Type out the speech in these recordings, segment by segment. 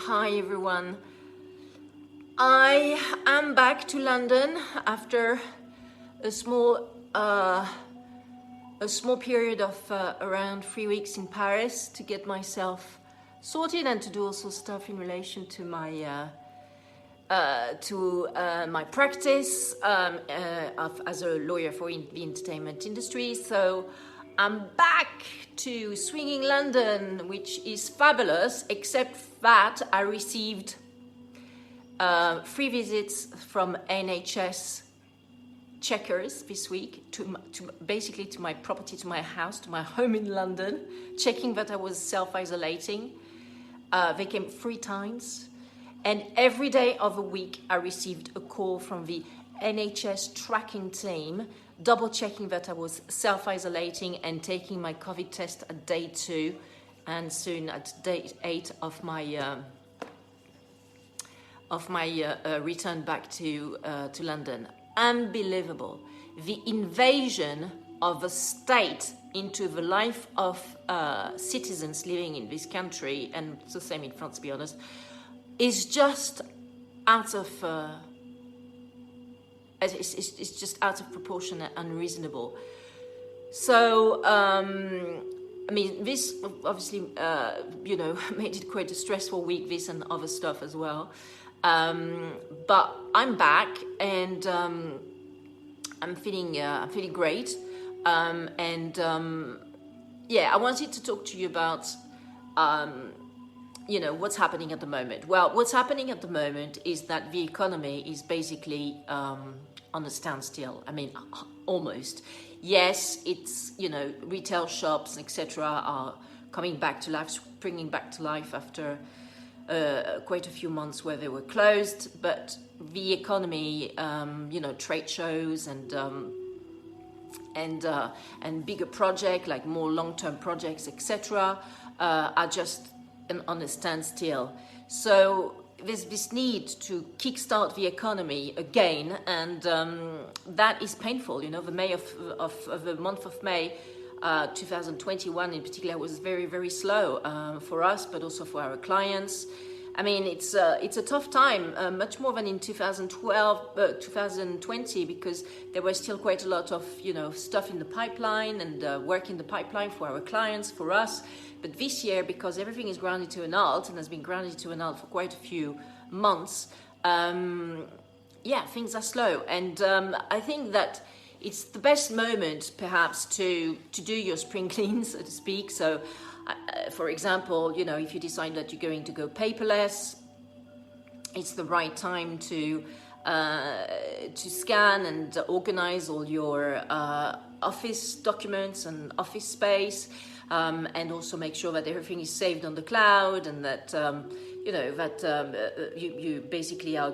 Hi everyone. I am back to London after a small period of around 3 weeks in Paris to get myself sorted and to do also stuff in relation to my my practice as a lawyer for the entertainment industry. So I'm back to swinging London, which is fabulous, except that I received 3 visits from NHS checkers this week to basically to my property, to my house, to my home in London, checking that I was self-isolating. They came 3 times, and every day of the week I received a call from the NHS tracking team, double checking that I was self-isolating and taking my COVID test at day 2 and soon at day 8 of my return back to London. Unbelievable. The invasion of a state into the life of citizens living in this country, and it's the same in France to be honest, is just out of it's just out of proportion and unreasonable. So I mean, this obviously made it quite a stressful week, this and other stuff as well. But I'm back and I'm feeling great. I wanted to talk to you about what's happening at the moment. Well, what's happening at the moment is that the economy is basically on a standstill. I mean, almost. Yes, it's, retail shops, etc. are coming back to life, springing back to life after quite a few months where they were closed. But the economy, trade shows and bigger projects, like more long-term projects, etc., are just on a standstill. So there's this need to kickstart the economy again, and that is painful. The the month of May 2021 in particular was very, very slow for us, but also for our clients. I mean, it's a tough time, much more than in 2020, because there was still quite a lot of stuff in the pipeline and work in the pipeline for our clients, for us. But this year, because everything is grounded to an halt and has been grounded to an halt for quite a few months, things are slow. And I think that it's the best moment, perhaps, to do your spring clean, so to speak. So, for example, if you decide that you're going to go paperless, it's the right time to scan and organize all your office documents and office space, and also make sure that everything is saved on the cloud, and that you basically are.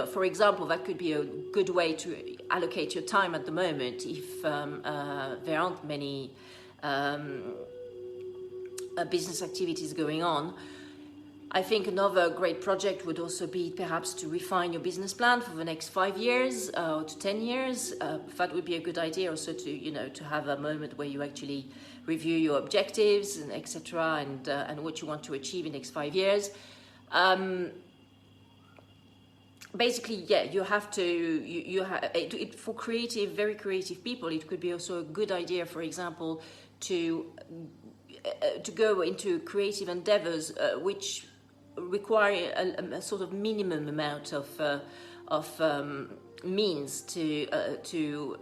For example, that could be a good way to allocate your time at the moment if there aren't many business activities going on. I think another great project would also be perhaps to refine your business plan for the next 5 years or to 10 years. That would be a good idea also to have a moment where you actually review your objectives and etc. and what you want to achieve in the next 5 years. Basically, you have to, for very creative people, it could be also a good idea, for example, to go into creative endeavors which require a sort of minimum amount of means to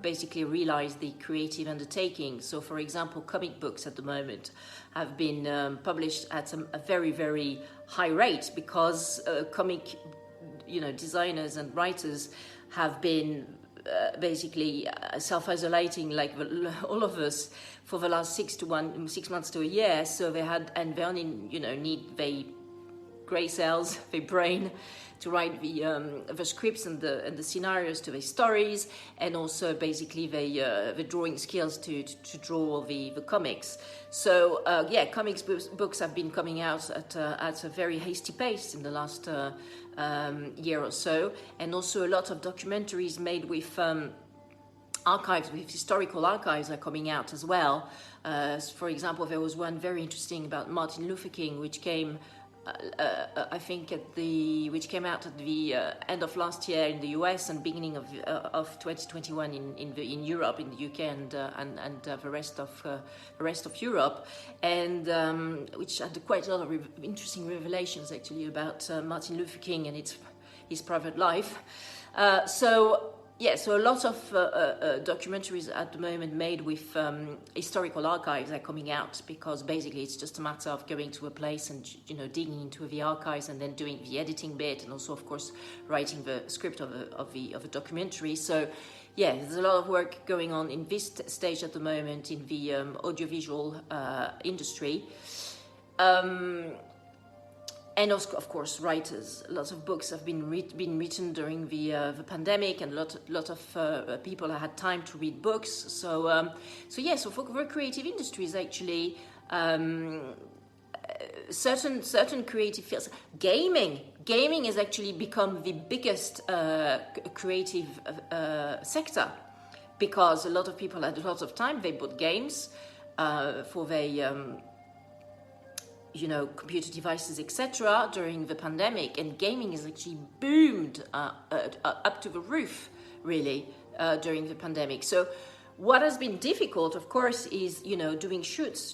basically realize the creative undertaking. So, for example, comic books at the moment have been published at a very, very high rate because comic designers and writers have been basically self-isolating like all of us for the last 6 months to a year. So they only need the grey cells, the brain, to write the scripts and the scenarios to the stories, and also basically the drawing skills to draw all the comics. So comics books have been coming out at a very hasty pace in the last year or so, and also a lot of documentaries made with archives, with historical archives, are coming out as well. For example, there was one very interesting about Martin Luther King, which came I think which came out at the end of last year in the US and beginning of 2021 in Europe, in the UK and the rest of Europe, and which had quite a lot of interesting revelations actually about Martin Luther King and his private life. So a lot of documentaries at the moment made with historical archives are coming out, because basically it's just a matter of going to a place and digging into the archives and then doing the editing bit, and also of course writing the script of a documentary. So there's a lot of work going on in this stage at the moment in the audiovisual industry. And of course, writers. Lots of books have been written during the pandemic, and a lot of people have had time to read books. So for creative industries, actually, certain creative fields, gaming has actually become the biggest creative sector, because a lot of people had a lot of time. They bought games for their computer devices, etc. during the pandemic, and gaming has actually boomed up to the roof, really, during the pandemic. So what has been difficult, of course, is, doing shoots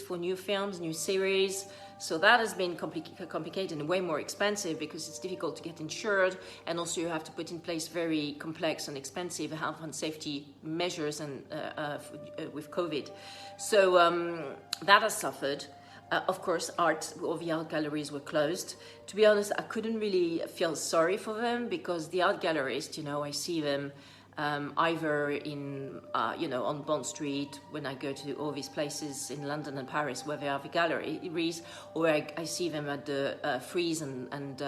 for new films, new series. So that has been complicated and way more expensive, because it's difficult to get insured, and also you have to put in place very complex and expensive health and safety measures and with COVID. So that has suffered. Of course, all the art galleries were closed. To be honest, I couldn't really feel sorry for them, because the art galleries, I see them either on Bond Street when I go to all these places in London and Paris where they are the galleries, or I see them at the Frieze and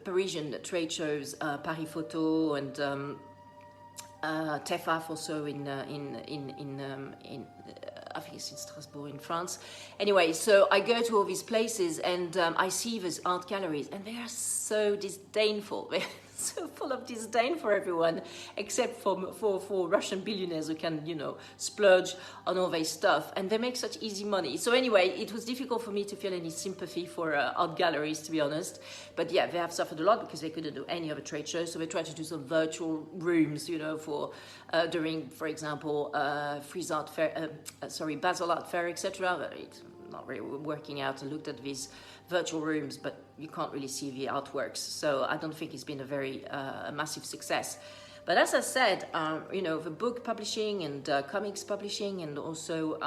Parisian trade shows, Paris Photo and TEFAF also in I think it's in Strasbourg in France. Anyway, so I go to all these places and I see these art galleries, and they are so disdainful. They're so full of disdain for everyone, except for Russian billionaires who can, splurge on all their stuff, and they make such easy money. So anyway, it was difficult for me to feel any sympathy for art galleries, to be honest. But they have suffered a lot because they couldn't do any other trade shows, so they tried to do some virtual rooms, for during, for example, Basel Art Fair, etc. But it's not really working out. I looked at these virtual rooms, but you can't really see the artworks. So I don't think it's been a very massive success. But as I said, the book publishing and comics publishing, and also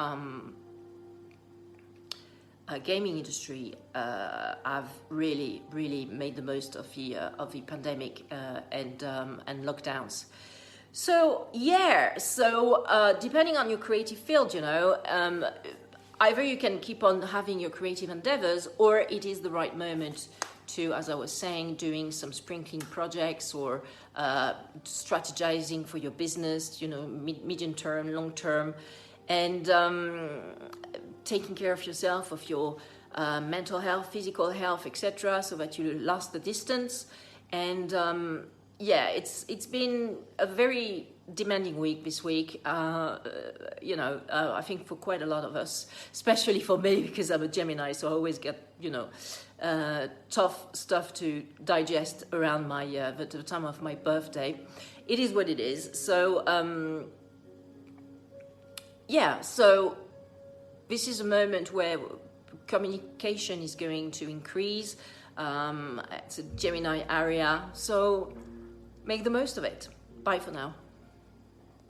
gaming industry have really, really made the most of the pandemic and lockdowns. So depending on your creative field, either you can keep on having your creative endeavors, or it is the right moment to, as I was saying, doing some sprinkling projects or strategizing for your business, medium term, long term, and taking care of yourself, of your mental health, physical health, etc., so that you last the distance. And it's been a very demanding week this week, I think for quite a lot of us, especially for me, because I'm a Gemini, so I always get, tough stuff to digest around the time of my birthday. It is what it is. So, so this is a moment where communication is going to increase. It's a Gemini area, so make the most of it. Bye for now.